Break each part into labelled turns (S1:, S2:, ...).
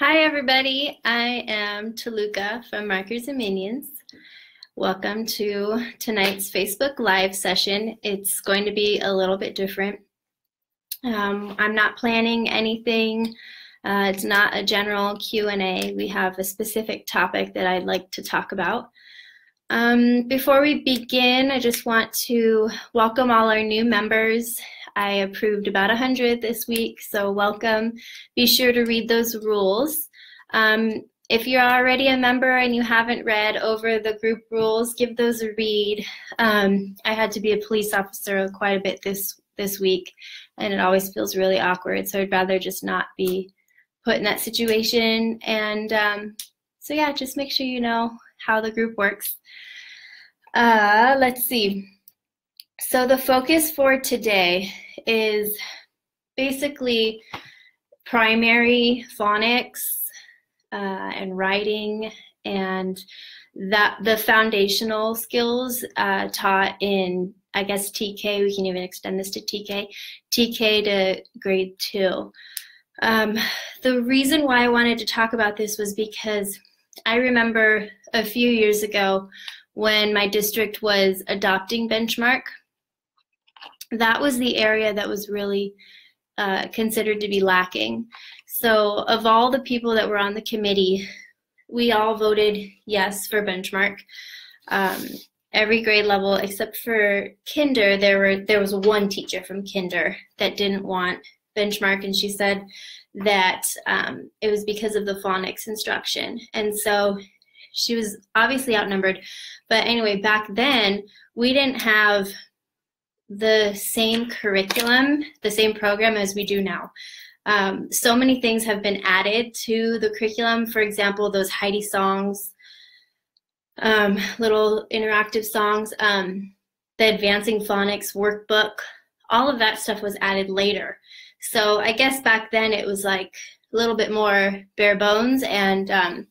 S1: Hi everybody, I am Taluka from Markers and Minions. Welcome to tonight's Facebook Live session. It's going to be a little bit different. I'm not planning anything. It's not a general Q&A. We have a specific topic that I'd like to talk about. Before we begin, I just want to welcome all our new members. I approved about 100 this week, so welcome. Be sure to read those rules. If you're already a member and you haven't read over the group rules, give those a read. I had to be a police officer quite a bit this week, and it always feels really awkward, so I'd rather just not be put in that situation. And so yeah, just make sure you know how the group works. Let's see. So the focus for today is basically primary phonics and writing, and the foundational skills taught in, I guess, TK. We can even extend this to TK to grade 2. The reason why I wanted to talk about this was because I remember a few years ago when my district was adopting benchmark. That was the area that was really considered to be lacking. So of all the people that were on the committee, we all voted yes for benchmark. Every grade level except for kinder, there was one teacher from kinder that didn't want benchmark, and she said that it was because of the phonics instruction. And so she was obviously outnumbered. But anyway, back then, we didn't have the same curriculum, the same program as we do now. So many things have been added to the curriculum. For example, those Heidi songs, little interactive songs, the Advancing Phonics workbook, all of that stuff was added later. So I guess back then it was like a little bit more bare bones, and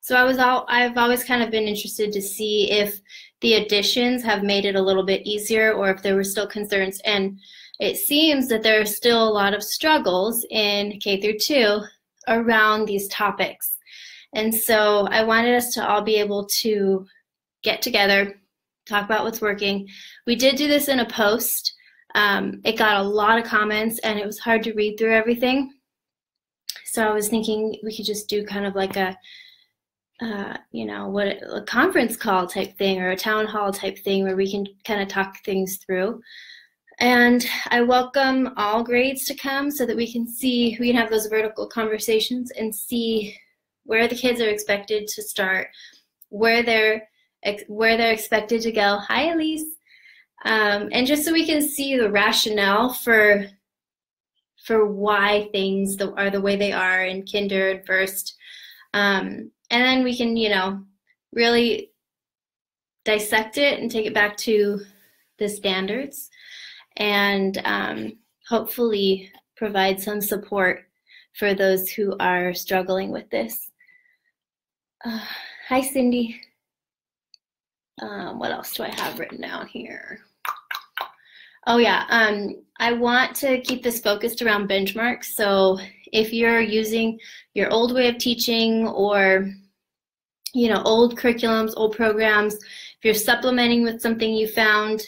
S1: so I've always kind of been interested to see if the additions have made it a little bit easier or if there were still concerns. And it seems that there are still a lot of struggles in K-2 around these topics. And so I wanted us to all be able to get together, talk about what's working. We did do this in a post. It got a lot of comments and it was hard to read through everything. So I was thinking we could just do kind of like a a conference call type thing or a town hall type thing where we can kind of talk things through. And I welcome all grades to come so that we can have those vertical conversations and see where the kids are expected to start, where they're expected to go. Hi, Elise. And just so we can see the rationale for why things are the way they are in kinder and first. And then we can, really dissect it and take it back to the standards and hopefully provide some support for those who are struggling with this. Hi, Cindy. What else do I have written down here? Oh yeah, I want to keep this focused around benchmarks. So if you're using your old way of teaching or old curriculums, old programs, if you're supplementing with something you found,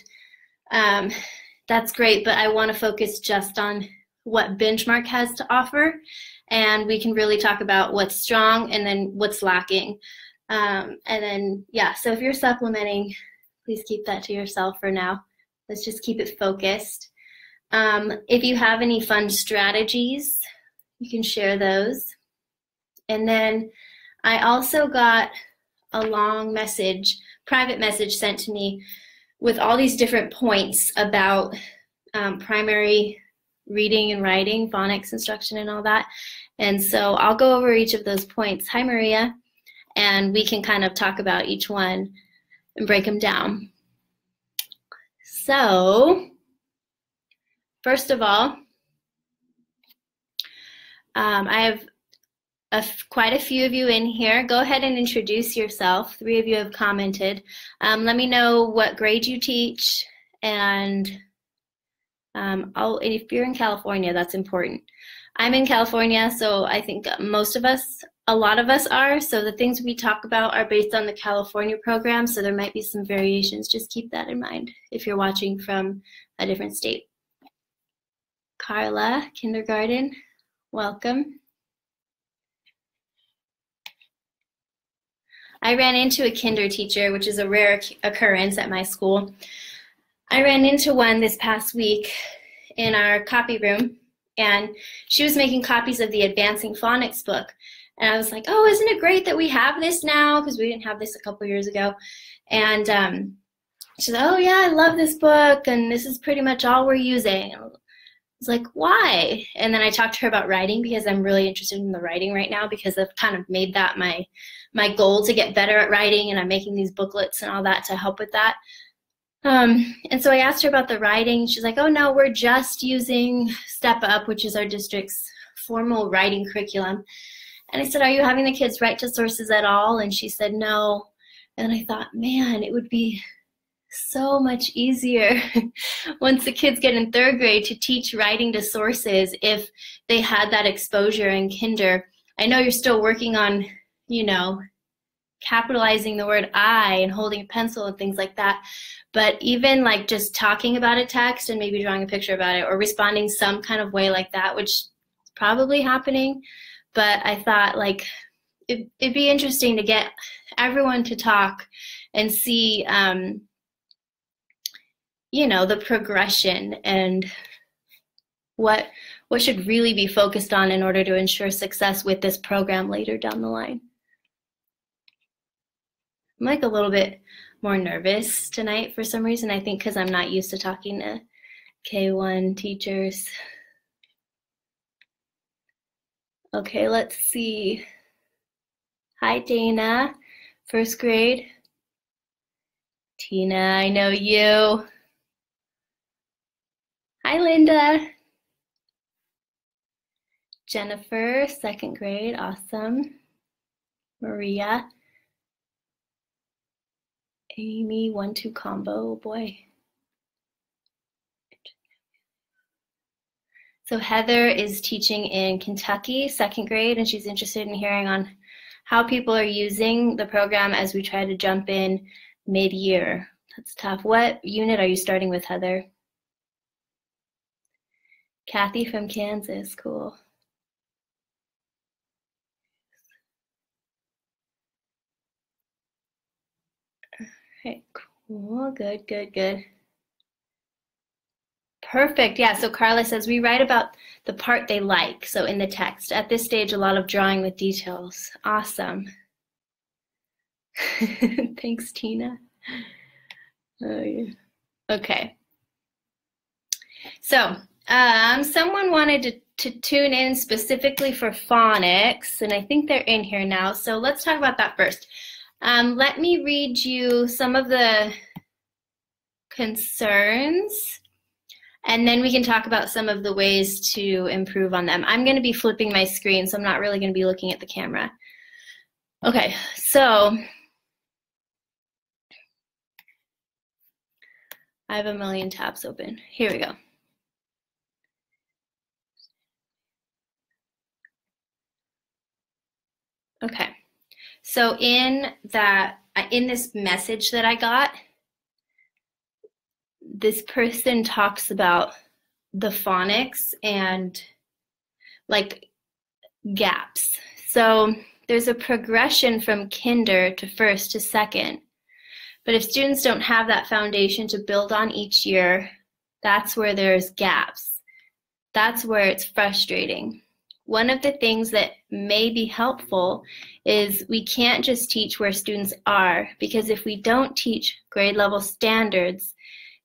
S1: that's great, but I want to focus just on what benchmark has to offer, and we can really talk about what's strong and then what's lacking. And then, yeah, so if you're supplementing, please keep that to yourself for now. Let's just keep it focused. If you have any fun strategies, you can share those. And then I also got a long message, private message sent to me with all these different points about primary reading and writing, phonics instruction and all that. And so I'll go over each of those points. Hi, Maria. And we can kind of talk about each one and break them down. So, first of all, I have quite a few of you in here. Go ahead and introduce yourself. 3 of you have commented. Let me know what grade you teach, and if you're in California, that's important. I'm in California, so I think most of us, a lot of us are. So the things we talk about are based on the California program, so there might be some variations. Just keep that in mind if you're watching from a different state. Carla, kindergarten, welcome. I ran into a kinder teacher, which is a rare occurrence at my school. I ran into one this past week in our copy room, and she was making copies of the Advancing Phonics book. And I was like, oh, isn't it great that we have this now? Because we didn't have this a couple years ago. And she said, oh, yeah, I love this book, and this is pretty much all we're using. And I was like, why? And then I talked to her about writing, because I'm really interested in the writing right now, because I've kind of made that my goal to get better at writing, and I'm making these booklets and all that to help with that. And so I asked her about the writing. She's like, oh, no, we're just using Step Up, which is our district's formal writing curriculum. And I said, are you having the kids write to sources at all? And she said, no. And I thought, man, it would be so much easier once the kids get in 3rd grade to teach writing to sources if they had that exposure in kinder. I know you're still working on, you know, capitalizing the word I and holding a pencil and things like that. But even like just talking about a text and maybe drawing a picture about it or responding some kind of way like that, which is probably happening. But I thought like it'd be interesting to get everyone to talk and see, you know, the progression and what should really be focused on in order to ensure success with this program later down the line. I'm like a little bit more nervous tonight for some reason, I think because I'm not used to talking to K-1 teachers. Okay, let's see. Hi, Dana, 1st grade. Tina, I know you. Hi, Linda. Jennifer, 2nd grade, awesome. Maria. Amy, 1-2 combo, oh boy. So Heather is teaching in Kentucky, 2nd grade, and she's interested in hearing on how people are using the program as we try to jump in mid-year. That's tough. What unit are you starting with, Heather? Kathy from Kansas, cool. Okay, cool, good, good, good. Perfect, yeah, so Carla says we write about the part they like, so in the text. At this stage, a lot of drawing with details. Awesome. Thanks, Tina. Oh, yeah. Okay. So, someone wanted to tune in specifically for phonics, and I think they're in here now, so let's talk about that first. Let me read you some of the concerns, and then we can talk about some of the ways to improve on them. I'm going to be flipping my screen, so I'm not really going to be looking at the camera. Okay, so I have a million tabs open. Here we go. Okay, so in this message that I got, this person talks about the phonics and like gaps. So there's a progression from kinder to 1st to 2nd. But if students don't have that foundation to build on each year, that's where there's gaps. That's where it's frustrating. One of the things that may be helpful is we can't just teach where students are, because if we don't teach grade level standards,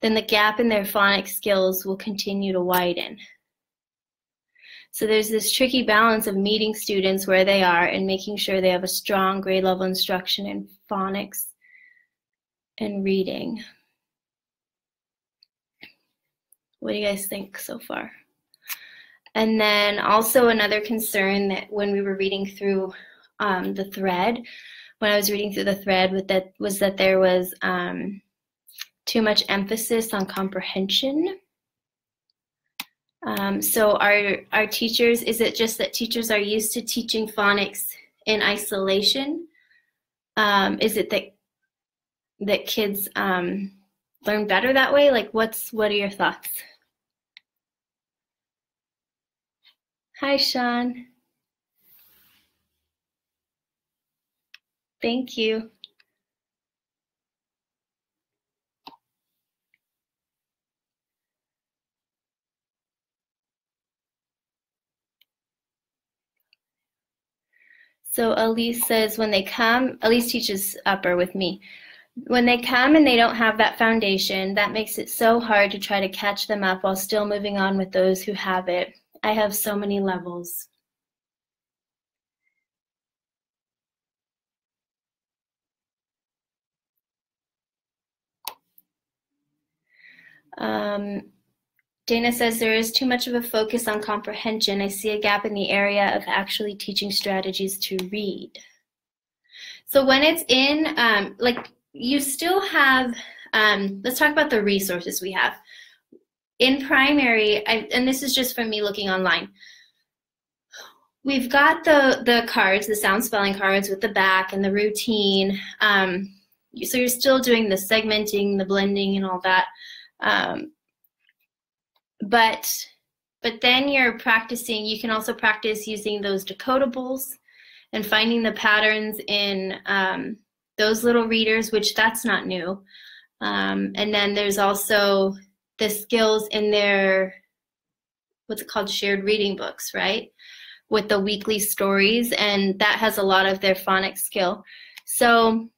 S1: then the gap in their phonics skills will continue to widen. So there's this tricky balance of meeting students where they are and making sure they have a strong grade level instruction in phonics and reading. What do you guys think so far? And then also another concern that when we were reading through the thread, when I was reading through the thread was that there was too much emphasis on comprehension. So our teachers, is it just that teachers are used to teaching phonics in isolation? Is it that kids learn better that way? Like, what are your thoughts? Hi, Sean. Thank you. So Elise says when they come, Elise teaches upper with me. When they come and they don't have that foundation, that makes it so hard to try to catch them up while still moving on with those who have it. I have so many levels. Dana says there is too much of a focus on comprehension. I see a gap in the area of actually teaching strategies to read. So when it's in, like you still have, let's talk about the resources we have. In primary, and this is just from me looking online, we've got the cards, the sound spelling cards with the back and the routine. So you're still doing the segmenting, the blending and all that. But then you're practicing, you can also practice using those decodables and finding the patterns in those little readers, which that's not new. And then there's also the skills in their, what's it called, shared reading books, right? With the weekly stories, and that has a lot of their phonics skill. So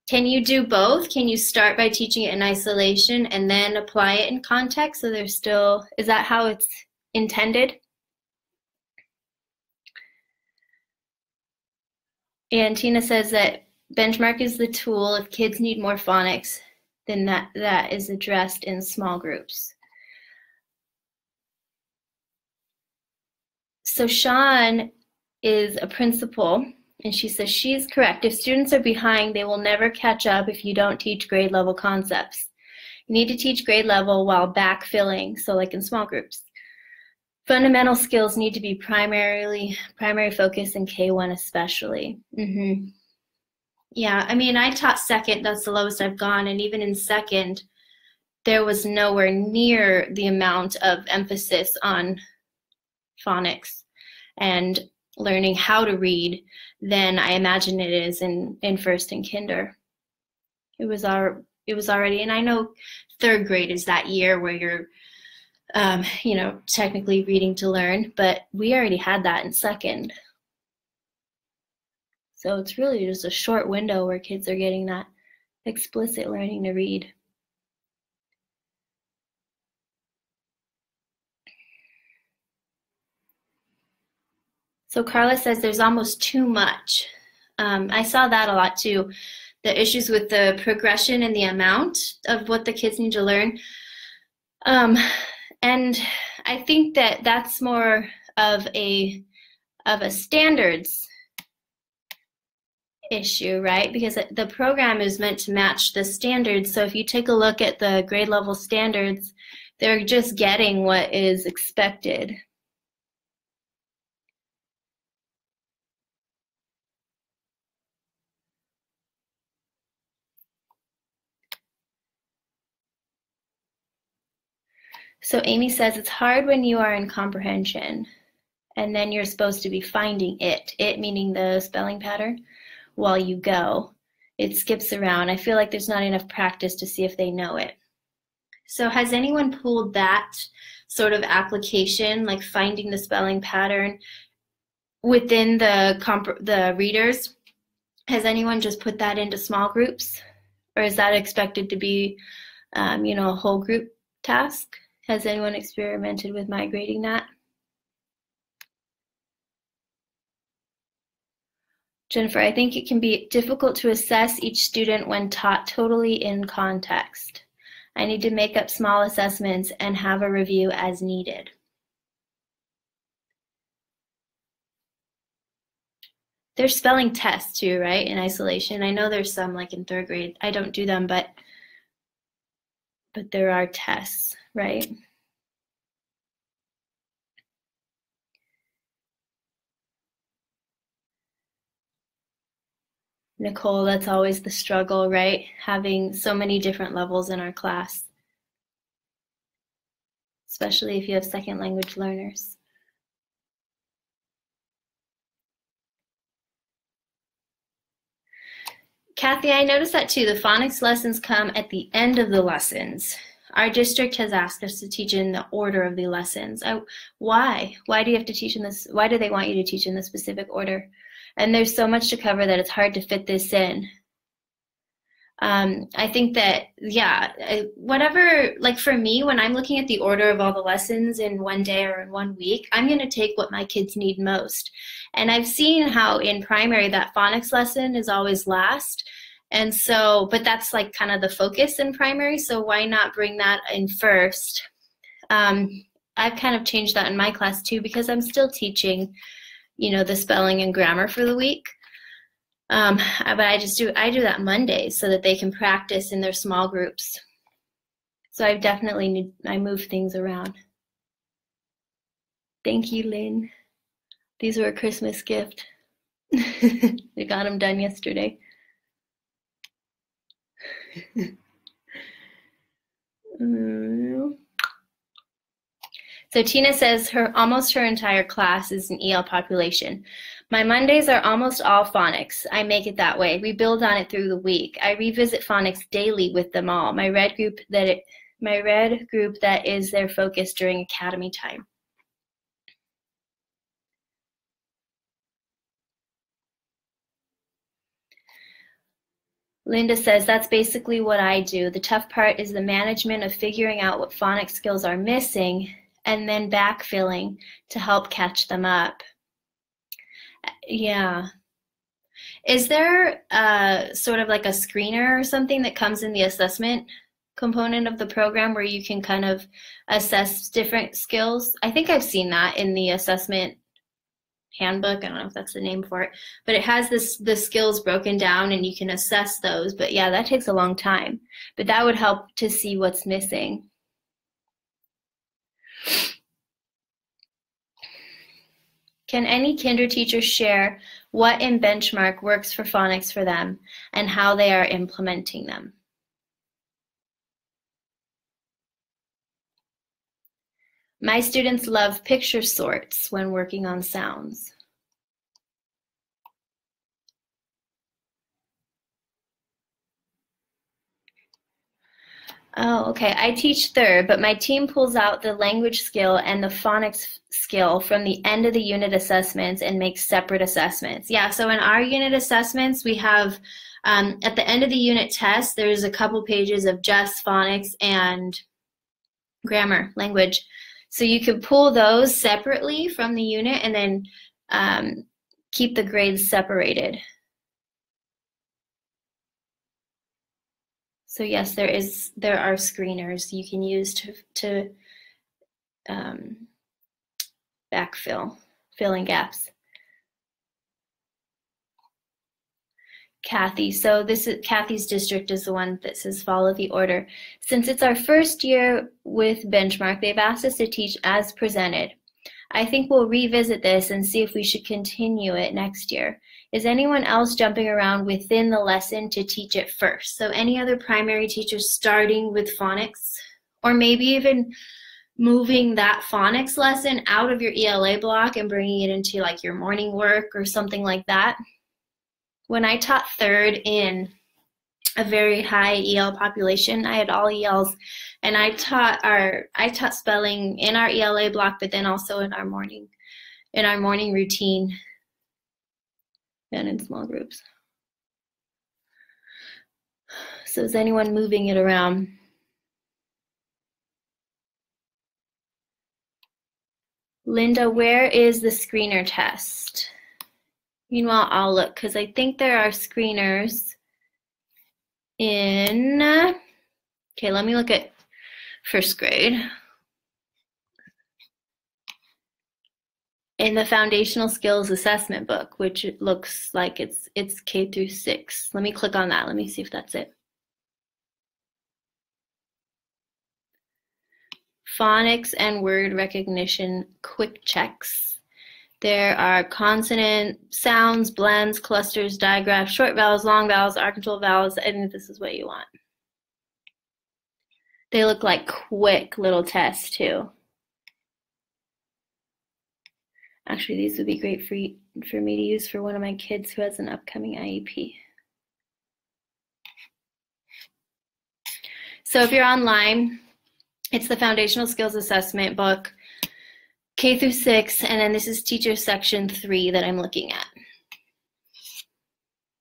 S1: can you do both? Can you start by teaching it in isolation and then apply it in context? So there's still, is that how it's intended? And Tina says that benchmark is the tool. If kids need more phonics, then that is addressed in small groups. So Sean is a principal, and she says she's correct. If students are behind, they will never catch up if you don't teach grade level concepts. You need to teach grade level while backfilling, so like in small groups. Fundamental skills need to be primary focus in K1 especially. Yeah, I mean, I taught second, that's the lowest I've gone, and even in second, there was nowhere near the amount of emphasis on phonics and learning how to read than I imagine it is in first and kinder. It was already, and I know third grade is that year where you're, you know, technically reading to learn, but we already had that in second. So it's really just a short window where kids are getting that explicit learning to read. So Carla says there's almost too much. I saw that a lot too. The issues with the progression and the amount of what the kids need to learn. And I think that that's more of a standards issue, right? Because the program is meant to match the standards. So if you take a look at the grade level standards, they're just getting what is expected. So Amy says it's hard when you are in comprehension and then you're supposed to be finding it meaning the spelling pattern, while you go. It skips around. I feel like there's not enough practice to see if they know it. So has anyone pulled that sort of application, like finding the spelling pattern within the readers? Has anyone just put that into small groups? Or is that expected to be, you know, a whole group task? Has anyone experimented with migrating that? Jennifer, I think it can be difficult to assess each student when taught totally in context. I need to make up small assessments and have a review as needed. There's spelling tests too, right, in isolation. I know there's some like in third grade. I don't do them, but there are tests, right? Nicole, that's always the struggle, right? Having so many different levels in our class, especially if you have second language learners. Kathy, I noticed that too. The phonics lessons come at the end of the lessons. Our district has asked us to teach in the order of the lessons. Why? Why do you have to teach in this? Why do they want you to teach in the specific order? And there's so much to cover that it's hard to fit this in. I think that, yeah, whatever, like for me, when I'm looking at the order of all the lessons in one day or in 1 week, I'm going to take what my kids need most. And I've seen how in primary that phonics lesson is always last. And so, but that's like kind of the focus in primary. So why not bring that in first? I've kind of changed that in my class too, because I'm still teaching, you know, the spelling and grammar for the week. But I do that Mondays so that they can practice in their small groups. So I move things around. Thank you, Lynn. These were a Christmas gift. We got them done yesterday. So Tina says almost her entire class is an EL population. My Mondays are almost all phonics. I make it that way. We build on it through the week. I revisit phonics daily with them all. My red group that is their focus during academy time. Linda says, that's basically what I do. The tough part is the management of figuring out what phonics skills are missing and then backfilling to help catch them up. Yeah. Is there sort of like a screener or something that comes in the assessment component of the program where you can kind of assess different skills? I think I've seen that in the assessment handbook. I don't know if that's the name for it, but it has the skills broken down and you can assess those. But yeah, that takes a long time. But that would help to see what's missing. Can any kinder teacher share what in benchmark works for phonics for them and how they are implementing them? My students love picture sorts when working on sounds. Oh, okay. I teach third, but my team pulls out the language skill and the phonics skill from the end of the unit assessments and makes separate assessments. Yeah, so in our unit assessments, we have, at the end of the unit test, there's a couple pages of just phonics and grammar, language. So you could pull those separately from the unit and then keep the grades separated. So yes, there are screeners you can use to fill in gaps. Kathy, so Kathy's district is the one that says follow the order. Since it's our first year with benchmark, they've asked us to teach as presented. I think we'll revisit this and see if we should continue it next year. Is anyone else jumping around within the lesson to teach it first? So any other primary teachers starting with phonics, or maybe even moving that phonics lesson out of your ELA block and bringing it into like your morning work or something like that? When I taught third in a very high EL population, I had all ELs, and I taught spelling in our ELA block, but then also in our morning routine and in small groups. So is anyone moving it around? Linda, where is the screener test? Meanwhile, I'll look because I think there are screeners in, okay, let me look at first grade. In the foundational skills assessment book, which it looks like it's K through 6. Let me click on that. Let me see if that's it. Phonics and word recognition quick checks. There are consonant sounds, blends, clusters, digraphs, short vowels, long vowels, article vowels, and this is what you want. They look like quick little tests too. Actually, these would be great for me to use for one of my kids who has an upcoming IEP. So if you're online, it's the Foundational Skills Assessment book, K through 6, and then this is Teacher Section 3 that I'm looking at.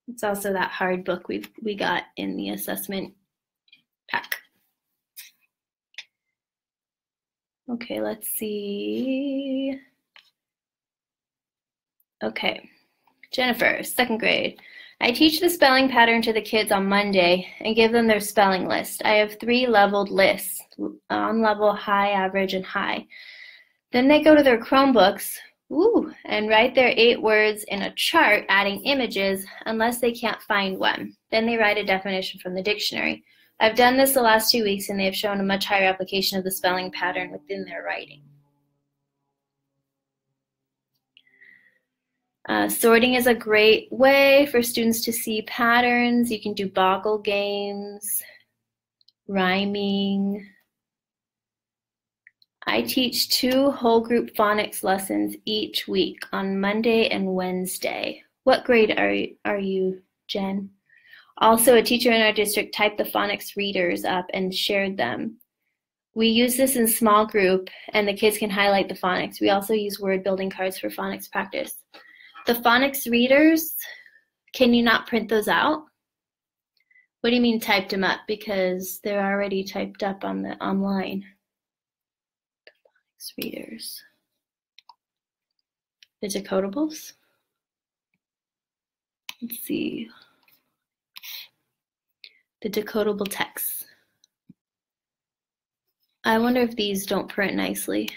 S1: It's also that hard book we got in the assessment pack. Okay, let's see. Okay, Jennifer, 2nd grade. I teach the spelling pattern to the kids on Monday and give them their spelling list. I have 3 leveled lists, on level, high, average, and high. Then they go to their Chromebooks, and write their 8 words in a chart, adding images, unless they can't find one. Then they write a definition from the dictionary. I've done this the last 2 weeks, and they have shown a much higher application of the spelling pattern within their writing. Sorting is a great way for students to see patterns. You can do boggle games, rhyming. I teach 2 whole group phonics lessons each week on Monday and Wednesday. What grade are you, Jen? Also, a teacher in our district typed the phonics readers up and shared them. We use this in small group, and the kids can highlight the phonics. We also use word building cards for phonics practice. The phonics readers, can you not print those out? What do you mean typed them up? Because they're already typed up on the online. The phonics readers. The decodables? Let's see. The decodable text. I wonder if these don't print nicely.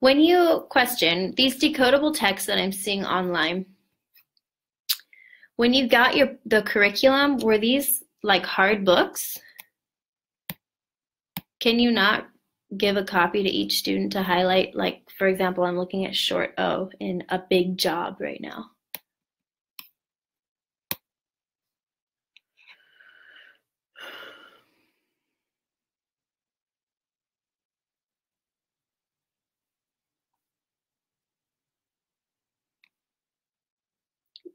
S1: When you question these decodable texts that I'm seeing online, when you got the curriculum, were these like hard books? Can you not give a copy to each student to highlight? Like, for example, I'm looking at short O in A Big Job right now.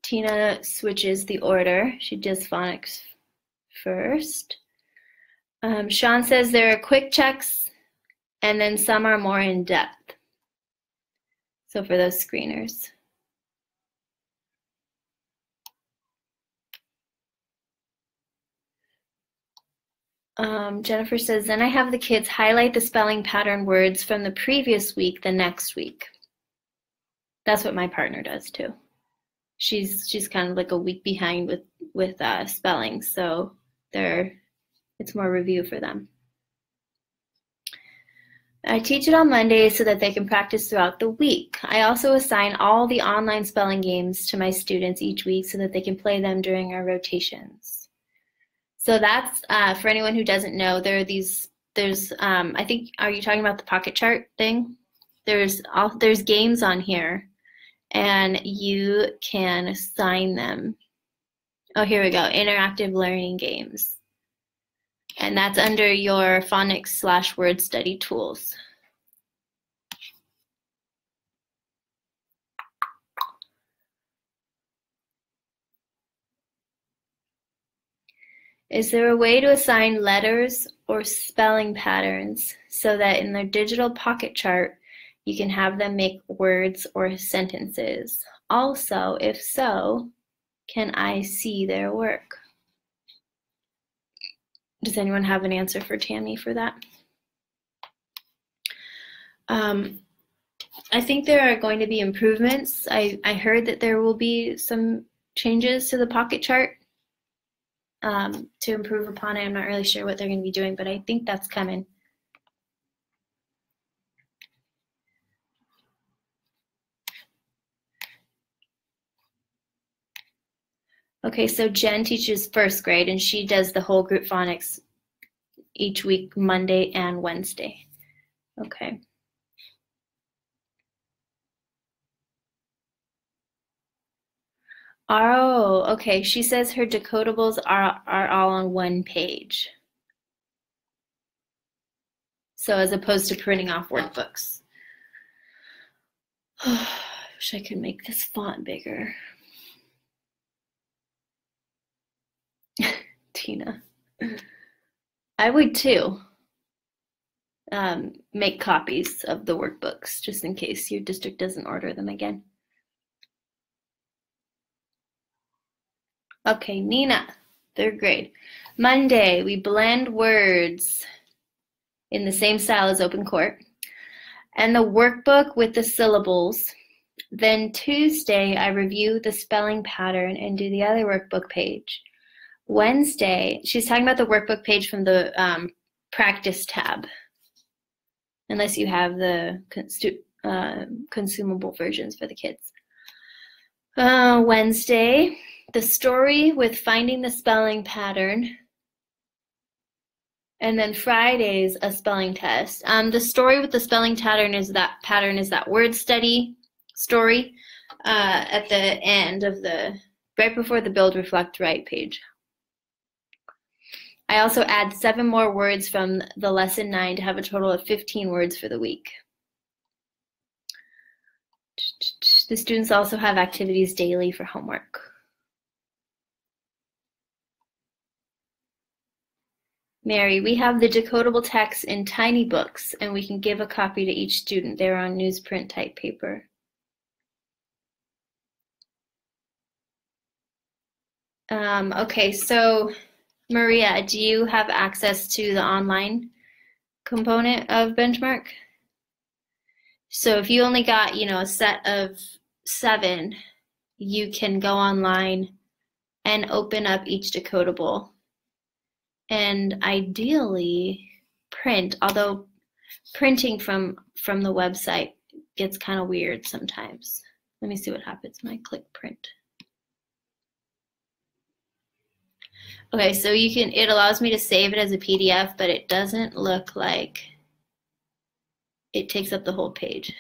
S1: Tina switches the order. She does phonics first. Sean says there are quick checks, and then some are more in depth. So for those screeners. Jennifer says, then I have the kids highlight the spelling pattern words from the previous week the next week. That's what my partner does too. She's kind of like a week behind with spelling, so it's more review for them. I teach it on Mondays so that they can practice throughout the week. I also assign all the online spelling games to my students each week so that they can play them during our rotations. So that's, for anyone who doesn't know, there's, I think, are you talking about the pocket chart thing? There's games on here, and you can assign them. Oh, here we go, interactive learning games. And that's under your phonics/word study tools. Is there a way to assign letters or spelling patterns so that in their digital pocket chart, you can have them make words or sentences? Also, if so, can I see their work? Does anyone have an answer for Tammy for that? I think there are going to be improvements. I heard that there will be some changes to the pocket chart to improve upon it. I'm not really sure what they're going to be doing, but I think that's coming. Okay, so Jen teaches first grade, and she does the whole group phonics each week, Monday and Wednesday. Okay. Oh, okay. She says her decodables are all on one page. So as opposed to printing off workbooks. I wish I could make this font bigger. Tina. I would too. Make copies of the workbooks just in case your district doesn't order them again. Okay, Nina, 3rd grade. Monday, we blend words in the same style as open court, and the workbook with the syllables. Then Tuesday, I review the spelling pattern and do the other workbook page. Wednesday, she's talking about the workbook page from the practice tab, unless you have the consumable versions for the kids. Wednesday, the story with finding the spelling pattern. And then Fridays, a spelling test. The story with the spelling pattern is that word study story at the end of right before the build, reflect, write page. I also add 7 more words from the lesson 9 to have a total of 15 words for the week. The students also have activities daily for homework. Mary, we have the decodable text in tiny books, and we can give a copy to each student. They're on newsprint type paper. Okay, so Maria, do you have access to the online component of Benchmark? So if you only got, a set of 7, you can go online and open up each decodable and ideally print, although printing from the website gets kind of weird sometimes. Let me see what happens when I click print. Okay, so it allows me to save it as a PDF, but it doesn't look like it takes up the whole page.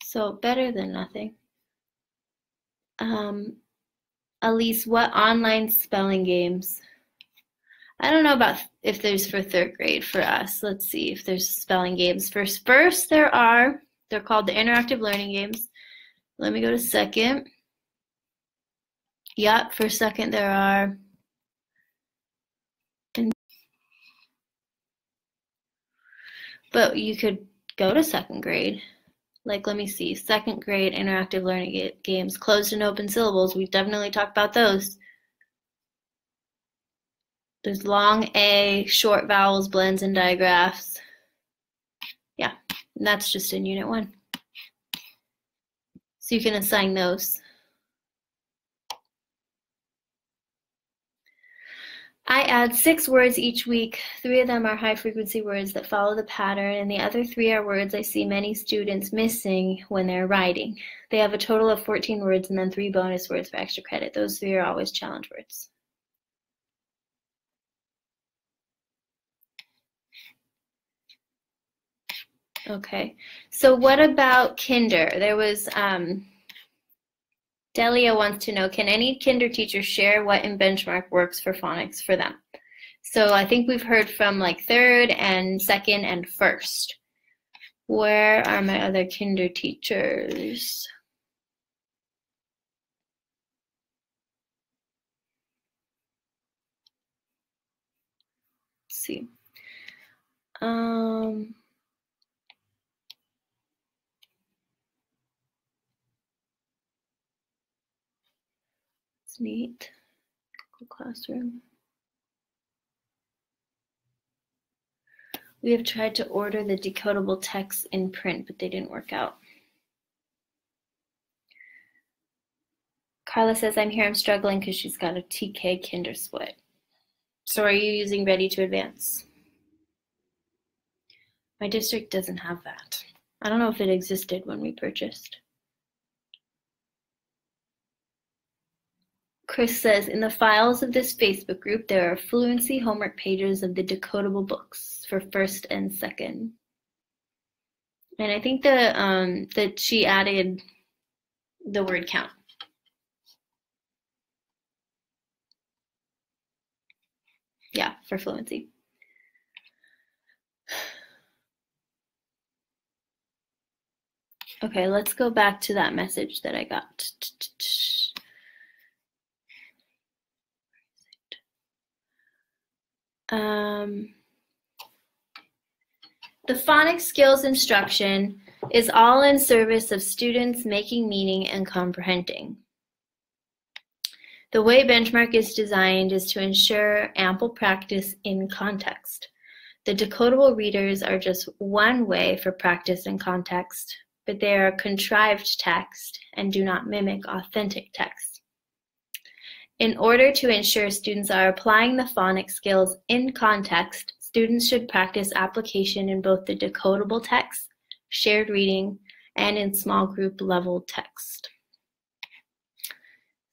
S1: So better than nothing. Elise, what online spelling games? I don't know about if there's for 3rd grade for us. Let's see if there's spelling games. First, they're called the interactive learning games. Let me go to 2nd. Yep, for 2nd there are. But you could go to 2nd grade. Like, let me see, 2nd grade interactive learning games, closed and open syllables. We definitely talked about those. There's long A, short vowels, blends, and digraphs. Yeah, and that's just in Unit 1. So you can assign those. I add 6 words each week. 3 of them are high-frequency words that follow the pattern, and the other 3 are words I see many students missing when they're writing. They have a total of 14 words and then 3 bonus words for extra credit. Those 3 are always challenge words. Okay, so what about Kinder? There was, Delia wants to know, can any Kinder teacher share what in Benchmark works for phonics for them? So I think we've heard from like 3rd and 2nd and 1st. Where are my other Kinder teachers? Let's see. It's neat. Google Classroom. We have tried to order the decodable text in print, but they didn't work out. Carla says, I'm here, I'm struggling because she's got a TK Kinder split. So are you using Ready to Advance? My district doesn't have that. I don't know if it existed when we purchased. Chris says, in the files of this Facebook group, there are fluency homework pages of the decodable books for first and second. And I think that she added the word count. Yeah, for fluency. Okay, let's go back to that message that I got. The phonics skills instruction is all in service of students making meaning and comprehending. The way Benchmark is designed is to ensure ample practice in context. The decodable readers are just one way for practice in context, but they are contrived text and do not mimic authentic text. In order to ensure students are applying the phonics skills in context, students should practice application in both the decodable text, shared reading, and in small group level text.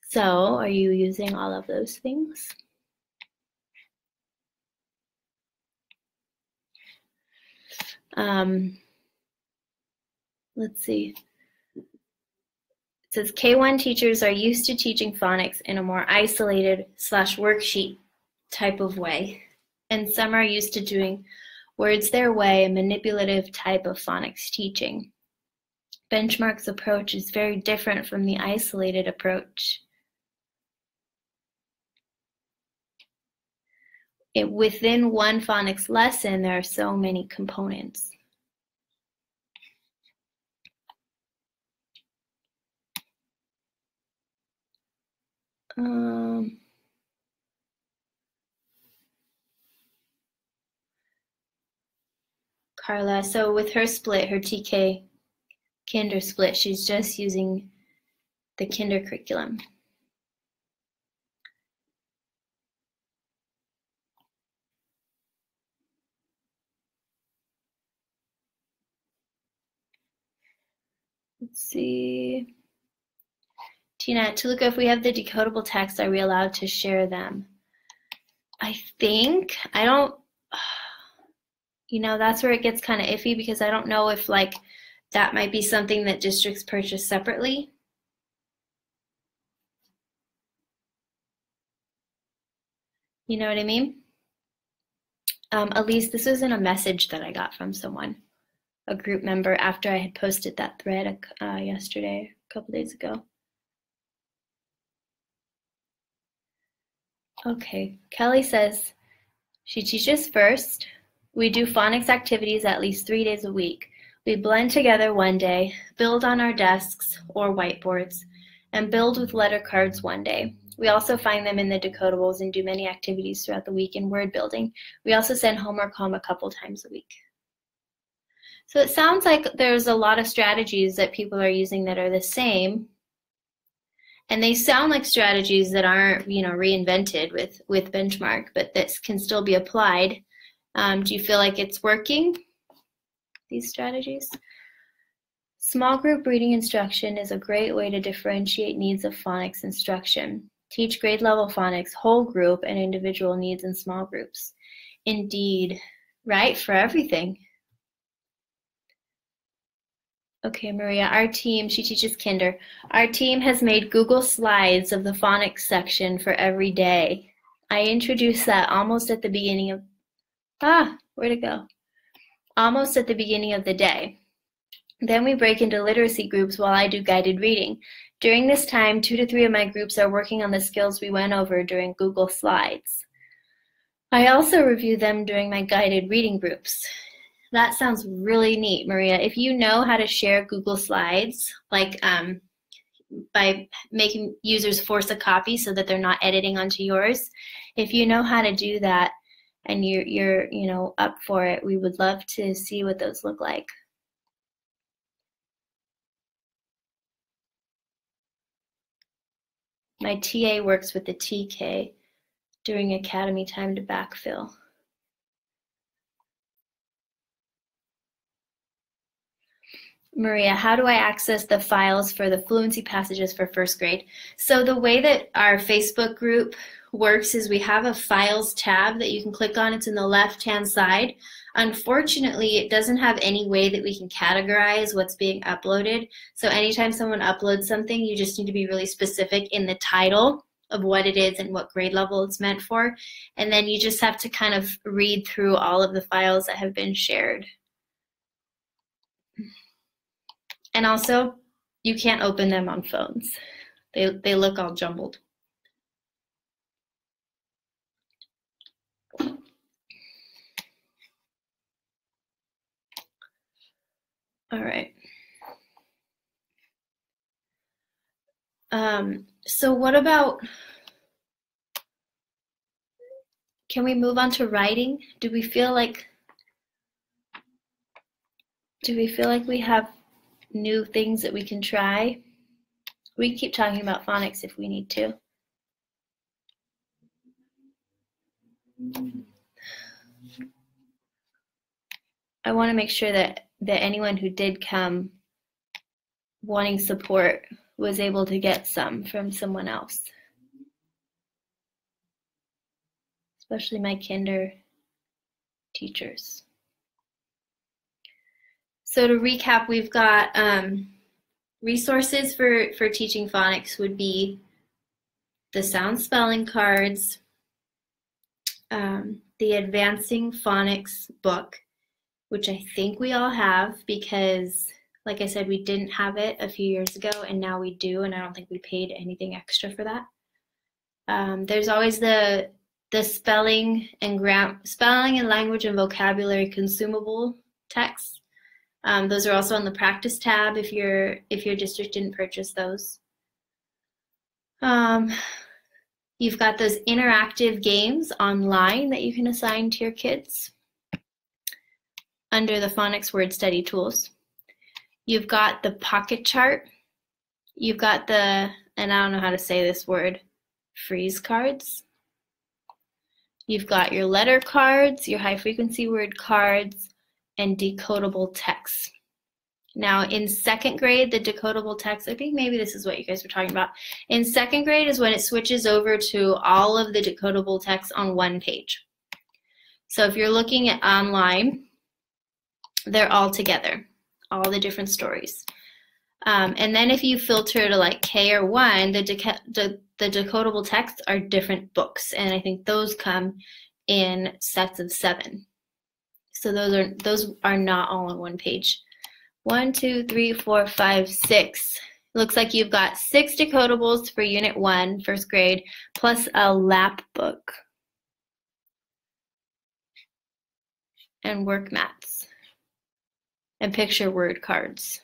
S1: So, are you using all of those things? Let's see. It says K-1 teachers are used to teaching phonics in a more isolated / worksheet type of way, and some are used to doing words their way, a manipulative type of phonics teaching. Benchmark's approach is very different from the isolated approach. Within one phonics lesson, there are so many components. Carla, so with her split, her TK Kinder split, she's just using the Kinder curriculum. Let's see. Tina, Tuluka, if we have the decodable text, are we allowed to share them? I think, I don't, you know, that's where it gets kind of iffy because I don't know if like that might be something that districts purchase separately. You know what I mean? Elise, this was in a message that I got from someone, a group member, after I had posted that thread yesterday, a couple days ago. Okay, Kelly says she teaches first. We do phonics activities at least 3 days a week. We blend together one day, build on our desks or whiteboards, and build with letter cards one day. We also find them in the decodables and do many activities throughout the week in word building. We also send homework home a couple times a week. So it sounds like there's a lot of strategies that people are using that are the same. And they sound like strategies that aren't, you know, reinvented with Benchmark, but that can still be applied. Do you feel like it's working, these strategies? Small group reading instruction is a great way to differentiate needs of phonics instruction. Teach grade level phonics, whole group, and individual needs in small groups. Indeed, right, for everything. Okay, Maria, our team, she teaches Kinder. Our team has made Google Slides of the phonics section for every day. I introduced that almost at the beginning of, where'd it go? Almost at the beginning of the day. Then we break into literacy groups while I do guided reading. During this time, 2 to 3 of my groups are working on the skills we went over during Google Slides. I also review them during my guided reading groups. That sounds really neat, Maria. If you know how to share Google Slides, like by making users force a copy so that they're not editing onto yours, if you know how to do that and you're you know up for it, we would love to see what those look like. My TA works with the TK during academy time to backfill. Maria, how do I access the files for the fluency passages for first grade? So the way that our Facebook group works is we have a files tab that you can click on. It's in the left-hand side. Unfortunately, it doesn't have any way that we can categorize what's being uploaded. So anytime someone uploads something, you just need to be really specific in the title of what it is and what grade level it's meant for. And then you just have to kind of read through all of the files that have been shared. And also, you can't open them on phones. They look all jumbled. All right. So what about, can we move on to writing? Do we feel like we have new things that we can try? We can keep talking about phonics if we need to. I want to make sure that anyone who did come wanting support was able to get some from someone else, especially my kinder teachers. So to recap, we've got resources for teaching phonics would be the sound spelling cards, the Advancing Phonics book, which I think we all have because, like I said, we didn't have it a few years ago and now we do, and I don't think we paid anything extra for that. There's always the spelling and language and vocabulary consumable texts. Those are also on the practice tab if your district didn't purchase those. You've got those interactive games online that you can assign to your kids under the Phonics Word Study Tools. You've got the pocket chart. You've got the, and I don't know how to say this word, freeze cards. You've got your letter cards, your high frequency word cards, and decodable text. Now in second grade, the decodable text, I think maybe this is what you guys were talking about. In second grade is when it switches over to all of the decodable text on one page. So if you're looking at online, they're all together, all the different stories. And then if you filter to like K or 1, the decodable texts are different books, and I think those come in sets of 7. So those are not all on one page. 1, 2, 3, 4, 5, 6. Looks like you've got 6 decodables for Unit 1, first grade, plus a lap book and work mats and picture word cards.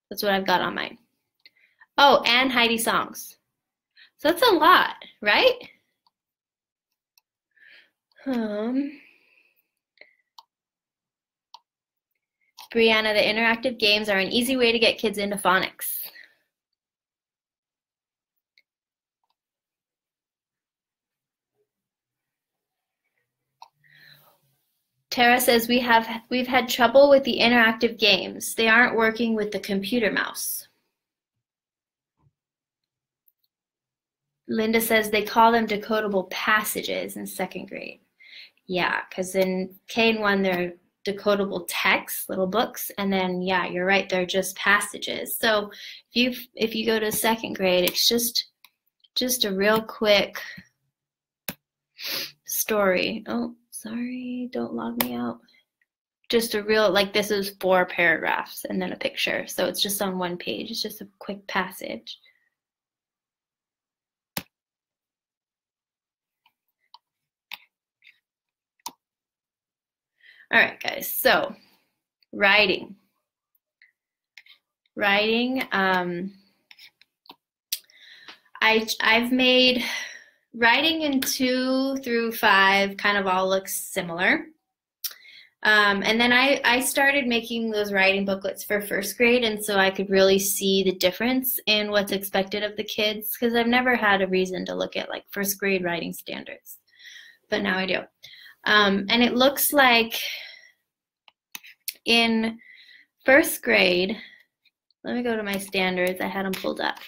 S1: That's what I've got on mine. Oh, and Heidi songs. So that's a lot, right? Brianna, the interactive games are an easy way to get kids into phonics. Tara says we've had trouble with the interactive games. They aren't working with the computer mouse. Linda says they call them decodable passages in second grade. Yeah, because in K and 1 they're decodable texts, little books, and then yeah, you're right, they're just passages. So if you go to second grade, it's just a real quick story. Oh, sorry, don't log me out. Just a real, like this is 4 paragraphs and then a picture. So it's just on one page. It's just a quick passage. All right, guys, so writing. I've made writing in 2 through 5 kind of all looks similar. And then I started making those writing booklets for first grade, and so I could really see the difference in what's expected of the kids, because I've never had a reason to look at like first grade writing standards, but now I do. And it looks like in First grade, let me go to my standards. I had them pulled up.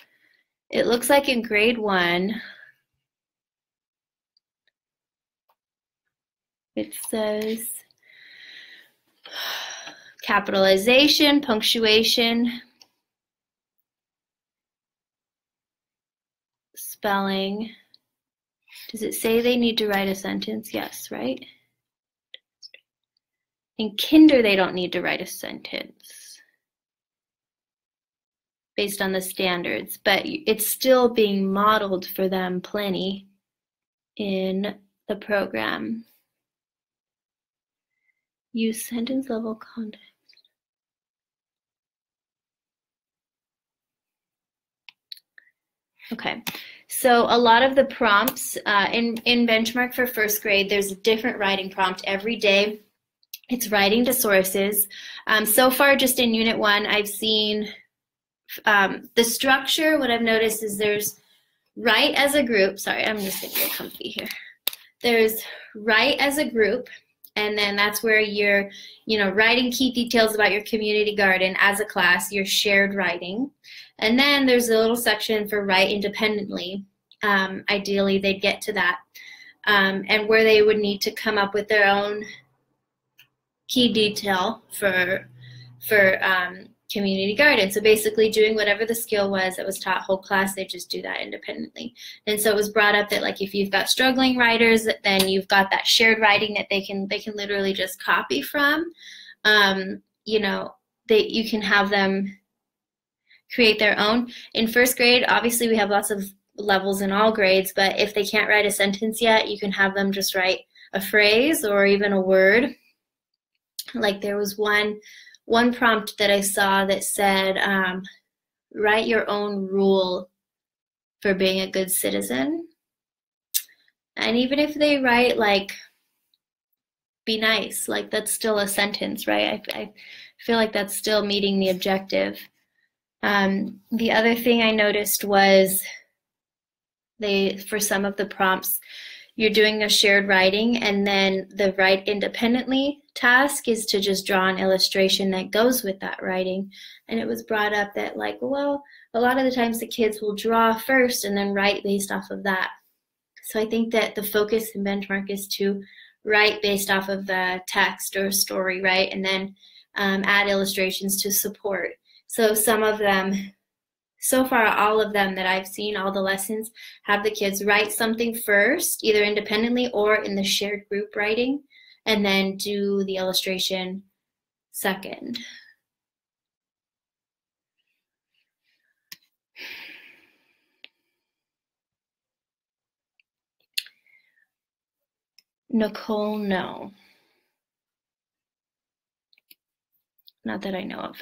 S1: It looks like in grade 1, it says capitalization, punctuation, spelling. Does it say they need to write a sentence? Yes, right? In kinder, they don't need to write a sentence based on the standards, but it's still being modeled for them plenty in the program. Use sentence level context. Okay, so a lot of the prompts in Benchmark for first grade, there's a different writing prompt every day. It's writing to sources. So far, just in Unit 1, I've seen the structure. What I've noticed is there's write as a group. Sorry, I'm just going to get comfy here. There's write as a group, and then that's where you're, writing key details about your community garden as a class, your shared writing. And then there's a little section for write independently. Ideally, they'd get to that, and where they would need to come up with their own key detail for community garden. So basically doing whatever the skill was that was taught whole class, they just do that independently. And so it was brought up that, like, if you've got struggling writers, then you've got that shared writing that they can literally just copy from. You can have them create their own. In first grade, obviously we have lots of levels in all grades, but if they can't write a sentence yet, you can have them just write a phrase or even a word. Like there was one prompt that I saw that said, write your own rule for being a good citizen. And even if they write, like, be nice, like, that's still a sentence, right? I feel like that's still meeting the objective. The other thing I noticed was for some of the prompts, you're doing a shared writing, and then the write independently task is to just draw an illustration that goes with that writing. And it was brought up that, like, well, a lot of the times the kids will draw first and then write based off of that. So I think that the focus in Benchmark is to write based off of the text or story, right? And then add illustrations to support. So some of them, so far, all of them that I've seen, all the lessons, have the kids write something first, either independently or in the shared group writing, and then do the illustration second. Nicole, no. Not that I know of.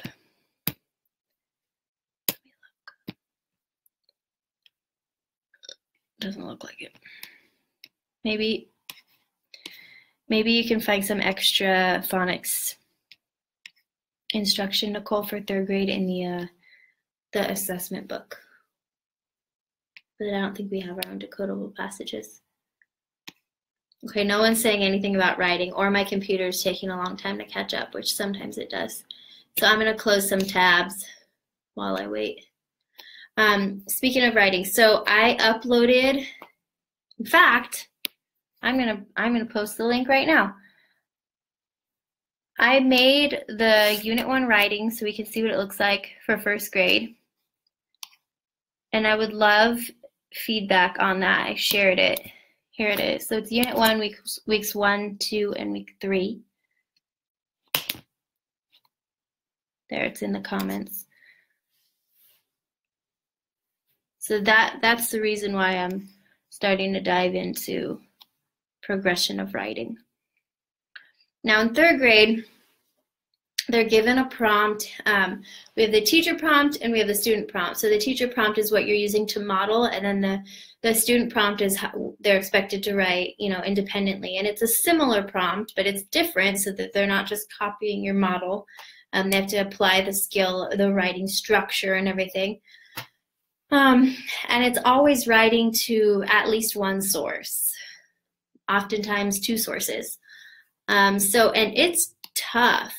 S1: Doesn't look like it. Maybe you can find some extra phonics instruction, Nicole, for third grade in the assessment book. But I don't think we have our own decodable passages. Okay, no one's saying anything about writing, or my computer's taking a long time to catch up, which sometimes it does. So I'm going to close some tabs while I wait. Speaking of writing, so I uploaded, in fact, I'm gonna post the link right now. I made the Unit 1 writing so we can see what it looks like for first grade. And I would love feedback on that. I shared it. Here it is. So it's Unit 1, weeks 1, 2, and week 3. There, it's in the comments. So that's the reason why I'm starting to dive into progression of writing. Now in third grade, they're given a prompt. We have the teacher prompt and we have the student prompt. So the teacher prompt is what you're using to model, and then the student prompt is how they're expected to write, independently. And it's a similar prompt, but it's different so that they're not just copying your model. They have to apply the skill, the writing structure and everything. And it's always writing to at least one source, oftentimes 2 sources. And it's tough.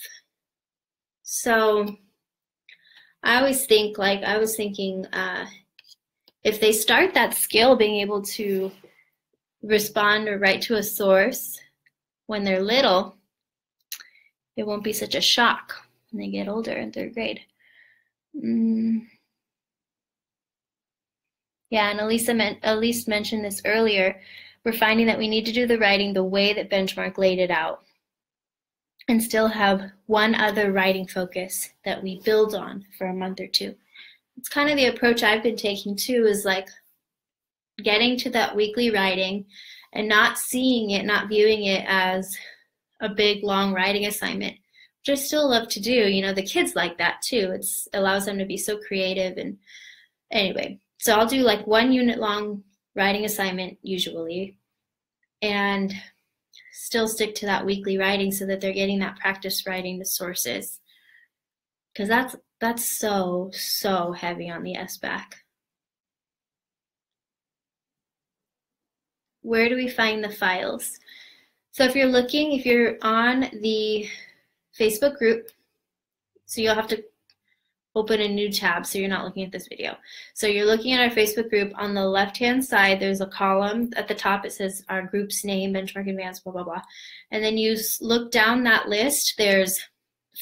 S1: So I always think, like I was thinking, if they start that skill, being able to respond or write to a source when they're little, it won't be such a shock when they get older in third grade. Yeah, and Elise mentioned this earlier. We're finding that we need to do the writing the way that Benchmark laid it out and still have one other writing focus that we build on for a month or two. It's kind of the approach I've been taking too, is like getting to that weekly writing and not seeing it, not viewing it as a big, long writing assignment, which I still love to do. You know, the kids like that too. It allows them to be so creative. And anyway, so I'll do like 1 unit long writing assignment usually, and still stick to that weekly writing so that they're getting that practice writing the sources. Because that's so heavy on the SBAC. Where do we find the files? So if you're on the Facebook group, so you'll have to open a new tab so you're not looking at this video. So you're looking at our Facebook group. On the left-hand side, there's a column. At the top, it says our group's name, Benchmark Advanced, blah, blah, blah. And then you look down that list. There's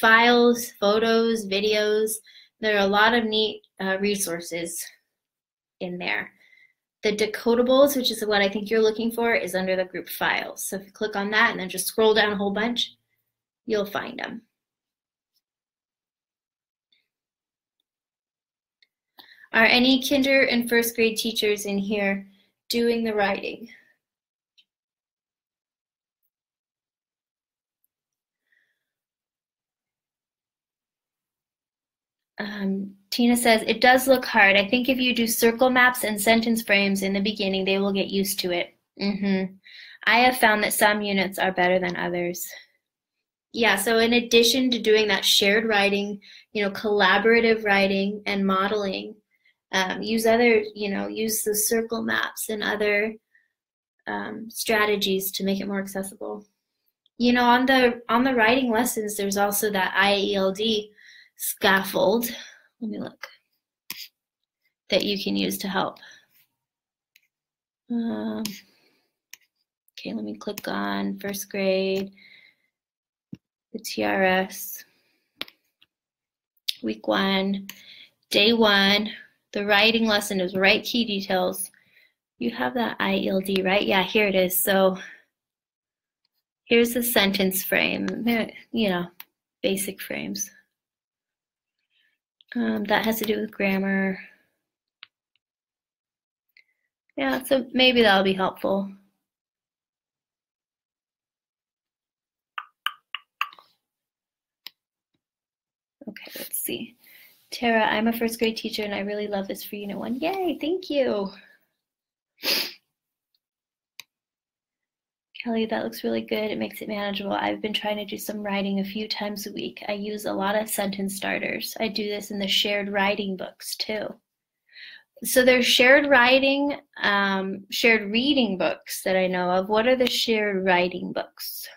S1: files, photos, videos. There are a lot of neat resources in there. The decodables, which is what I think you're looking for, is under the group files. So if you click on that and then just scroll down a whole bunch, you'll find them. Are any kinder and first grade teachers in here doing the writing? Tina says, it does look hard. I think if you do circle maps and sentence frames in the beginning, they will get used to it. I have found that some units are better than others. Yeah, so in addition to doing that shared writing, collaborative writing and modeling, use the circle maps and other strategies to make it more accessible. On the writing lessons, there's also that IELD scaffold. Let me look. That you can use to help. Okay, let me click on first grade, the TRS, week 1, day 1. The writing lesson is write key details. You have that IELD, right? Yeah, here it is. So here's the sentence frame, basic frames. That has to do with grammar. Yeah, so maybe that'll be helpful. Okay, let's see. Tara, I'm a first grade teacher and I really love this for Unit 1. Yay, thank you. Kelly, that looks really good. It makes it manageable. I've been trying to do some writing a few times a week. I use a lot of sentence starters. I do this in the shared writing books too. So there's shared reading books that I know of. What are the shared writing books?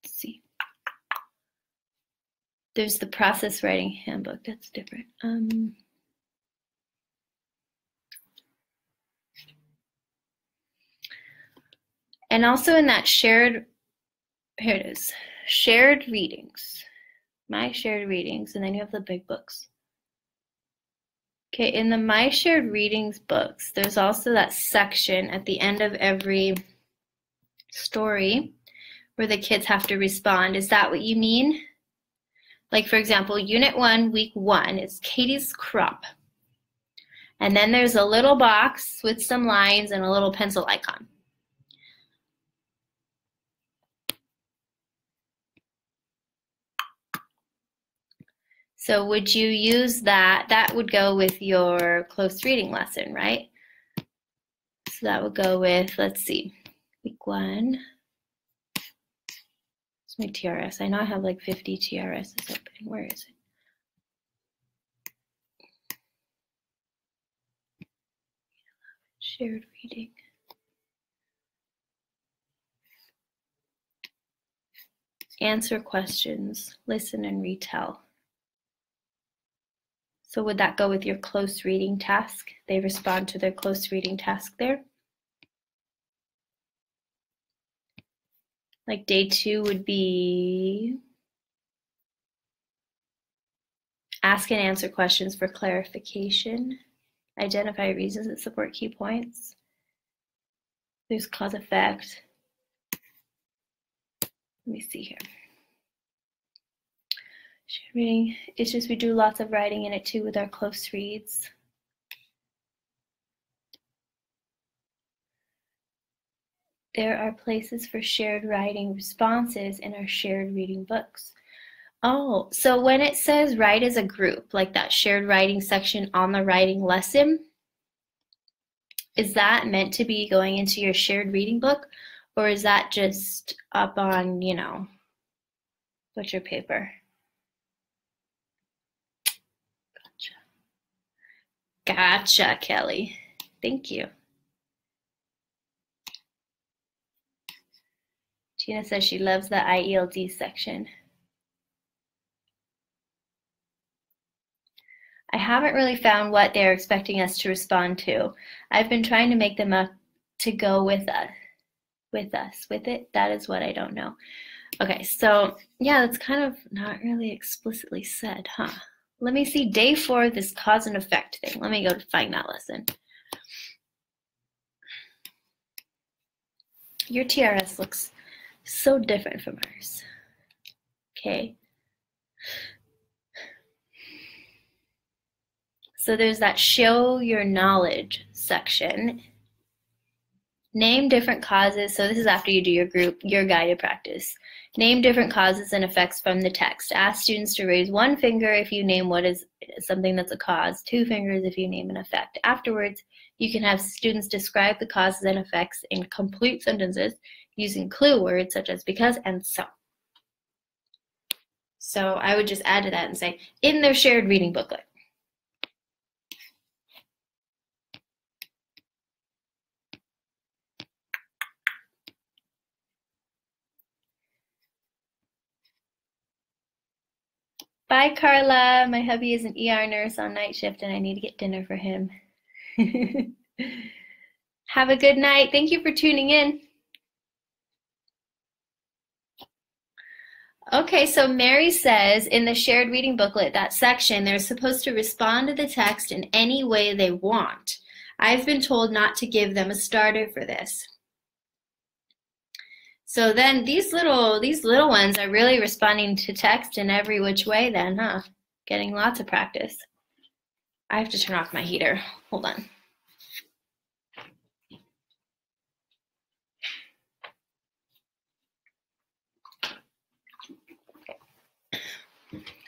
S1: Let's see. There's the process writing handbook. That's different. And also in that shared, here it is, shared readings. My shared readings, and then you have the big books. Okay, in the My Shared Readings books, there's also that section at the end of every story where the kids have to respond. Is that what you mean? Like, for example, Unit 1, Week 1 is Katie's crop. And then there's a little box with some lines and a little pencil icon. So would you use that? That would go with your close reading lesson, right? So that would go with, let's see, Week 1. It's my TRS. I know I have like 50 TRSs open. Where is it? Shared reading. answer questions, listen and retell. So would that go with your close reading task? They respond to their close reading task there. Like day 2 would be ask and answer questions for clarification. Identify reasons that support key points. There's cause effect. Let me see here. Shared reading. It's just we do lots of writing in it too with our close reads. There are places for shared writing responses in our shared reading books. Oh, so when it says write as a group, like that shared writing section on the writing lesson, is that meant to be going into your shared reading book, or is that just up on, you know, what's your paper? Gotcha, Kelly. Thank you. Tina says she loves the IELD section. I haven't really found what they're expecting us to respond to. I've been trying to make them up to go with us. With it. That is what I don't know. Okay, so yeah, that's kind of not really explicitly said, huh? Let me see day 4, this cause and effect thing. Let me go find that lesson. Your TRS looks so different from ours. Okay. So there's that show your knowledge section. Name different causes. So this is after you do your group, your guided practice. Name different causes and effects from the text. Ask students to raise 1 finger if you name what is something that's a cause, 2 fingers if you name an effect. Afterwards, you can have students describe the causes and effects in complete sentences using clue words such as because and so. So I would just add to that and say, in their shared reading booklet. Bye, Carla. My hubby is an ER nurse on night shift and I need to get dinner for him. Have a good night. Thank you for tuning in. Okay, so Mary says in the shared reading booklet, that section, they're supposed to respond to the text in any way they want. I've been told not to give them a starter for this. So then these little ones are really responding to text in every which way then, huh? Getting lots of practice. I have to turn off my heater. Hold on.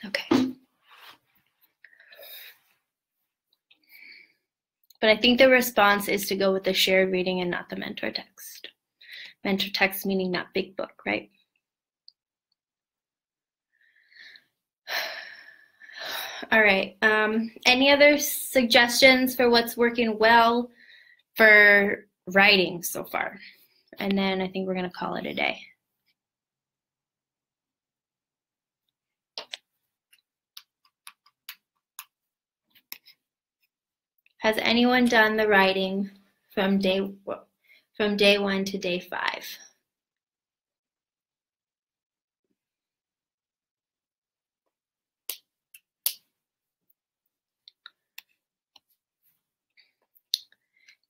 S1: Okay. But I think the response is to go with the shared reading and not the mentor text. Mentor text meaning not big book, right? All right. Any other suggestions for what's working well for writing so far? And then I think we're going to call it a day. Has anyone done the writing from day 1 to day 5?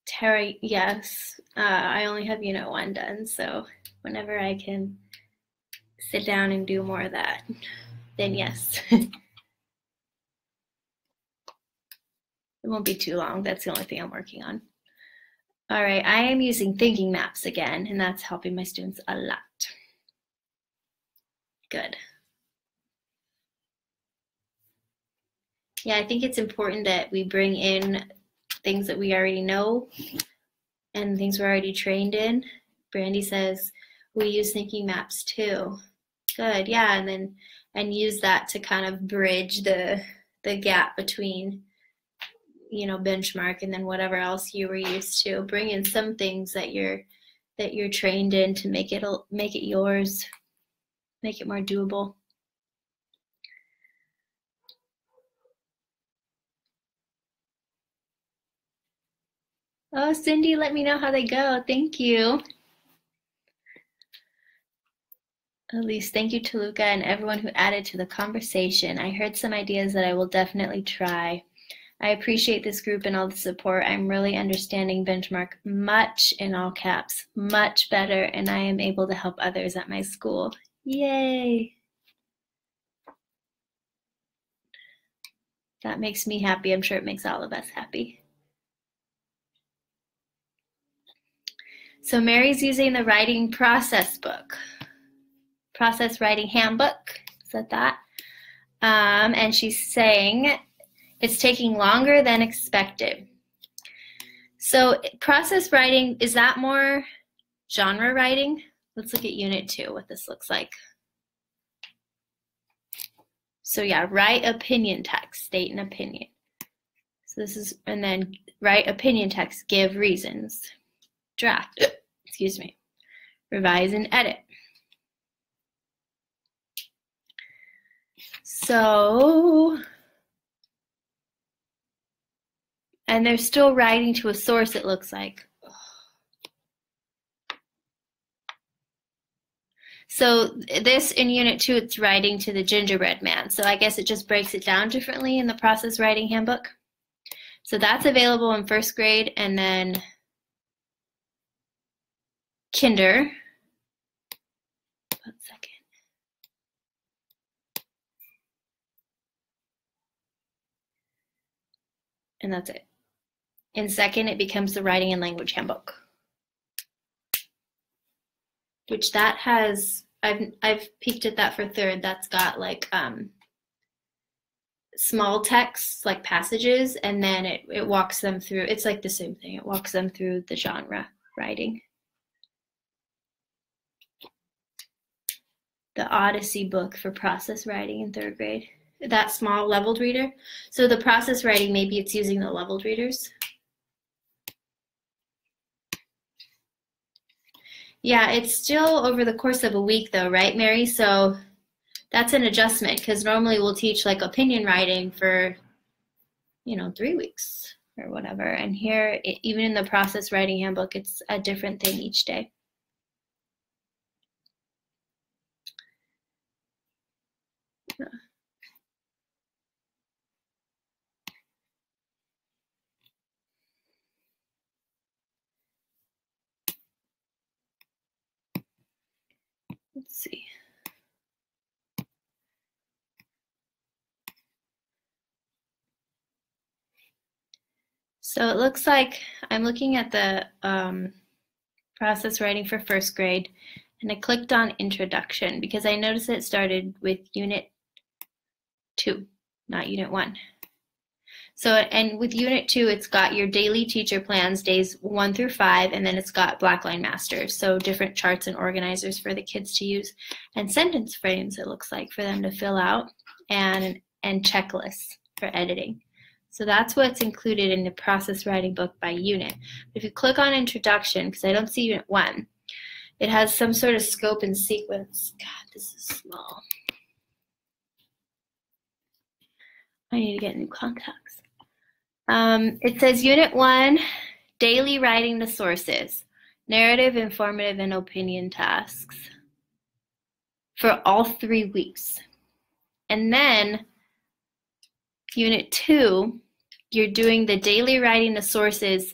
S1: Tara, yes. I only have unit 1 done, so whenever I can sit down and do more of that, then yes. It won't be too long. That's the only thing I'm working on. All right, I am using thinking maps again, and that's helping my students a lot. Good. Yeah, I think it's important that we bring in things that we already know and things we're already trained in. Brandy says we use thinking maps too. Good, yeah, and use that to kind of bridge the gap between, you know, benchmark and then whatever else you were used to. Bring in some things that you're trained in to make it yours. make it more doable. Oh, Cindy, let me know how they go. Thank you. Elise, thank you to Luca and everyone who added to the conversation. I heard some ideas that I will definitely try. I appreciate this group and all the support. I'm really understanding benchmark much, in all caps, much better, and I am able to help others at my school. Yay! That makes me happy. I'm sure it makes all of us happy. So Mary's using the writing process book. Process writing handbook, said that. And she's saying it's taking longer than expected. So process writing, is that more genre writing? Let's look at unit 2, what this looks like. So yeah, write opinion text, state an opinion. So this is, and then write opinion text, give reasons. Draft, excuse me, revise and edit. So, and they're still writing to a source, it looks like. So this in unit 2, it's writing to the gingerbread man. So I guess it just breaks it down differently in the process writing handbook. So that's available in 1st grade, and then kinder. 1 second. And that's it. In 2nd, it becomes the writing and language handbook, which that has, I've peeked at that for 3rd. That's got like small texts, like passages, and then it walks them through. It's like the same thing. It walks them through the genre writing. The Odyssey book for process writing in 3rd grade. That small leveled reader. So the process writing, maybe it's using the leveled readers. Yeah, it's still over the course of a week though, right, Mary? So that's an adjustment, because normally we'll teach like opinion writing for, 3 weeks or whatever. And here, even in the process writing handbook, it's a different thing each day. Let's see. So it looks like I'm looking at the process writing for 1st grade, and I clicked on introduction because I noticed it started with unit 2, not unit 1. So, and with unit 2, it's got your daily teacher plans, days 1 through 5, and then it's got Blackline Masters, so different charts and organizers for the kids to use, and sentence frames, it looks like, for them to fill out, and checklists for editing. So that's what's included in the process writing book by unit. If you click on introduction, because I don't see unit 1, it has some sort of scope and sequence. God, this is small. I need to get new contacts. It says unit 1, daily writing the sources, narrative, informative, and opinion tasks for all 3 weeks. And then unit 2, you're doing the daily writing the sources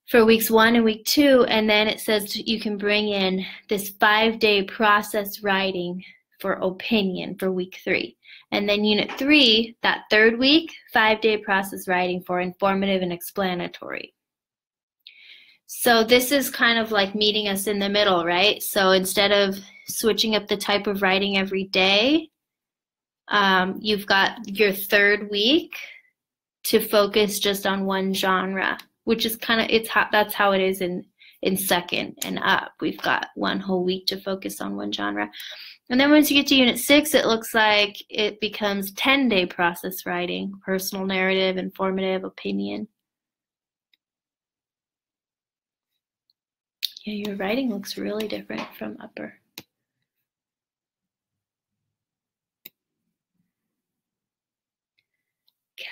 S1: for weeks 1 and week 2, and then it says you can bring in this 5-day process writing for opinion for week 3. And then unit 3, that 3rd week, 5-day process writing for informative and explanatory. So this is kind of like meeting us in the middle, right? So instead of switching up the type of writing every day, you've got your 3rd week to focus just on one genre, which is kind of, that's how it is in 2nd and up. We've got 1 whole week to focus on one genre. And then once you get to unit 6, it looks like it becomes 10-day process writing, personal narrative, informative, opinion. Yeah, your writing looks really different from upper.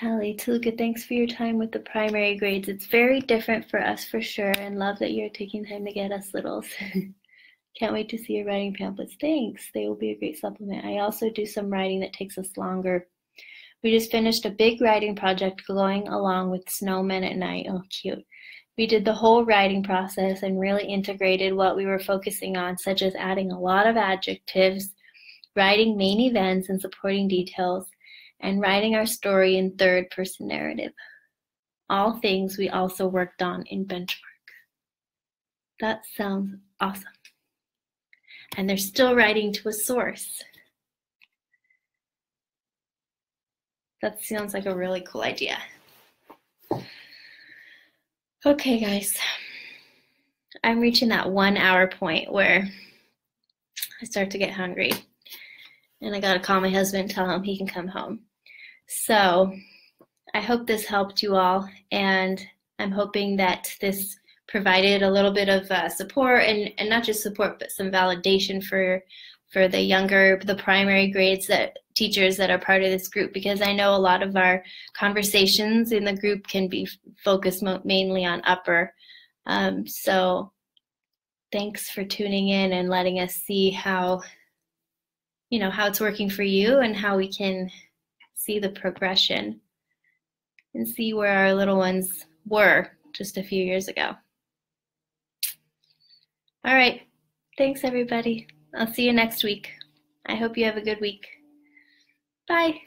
S1: Callie, Toluca, thanks for your time with the primary grades. It's very different for us for sure, and love that you're taking time to get us littles. Can't wait to see your writing pamphlets. Thanks. They will be a great supplement. I also do some writing that takes us longer. We just finished a big writing project going along with snowmen at night. Oh, cute. We did the whole writing process and really integrated what we were focusing on, such as adding a lot of adjectives, writing main events and supporting details, and writing our story in third-person narrative. All things we also worked on in Benchmark. That sounds awesome. And they're still writing to a source. That sounds like a really cool idea. Okay, guys. I'm reaching that 1 hour point where I start to get hungry. And I gotta call my husband and tell him he can come home. So I hope this helped you all, and I'm hoping that this provided a little bit of support, and not just support, but some validation for the primary grades, that teachers that are part of this group, because I know a lot of our conversations in the group can be focused mainly on upper. So thanks for tuning in and letting us see how it's working for you, and how we can see the progression and see where our little ones were just a few years ago. All right. Thanks, everybody. I'll see you next week. I hope you have a good week. Bye.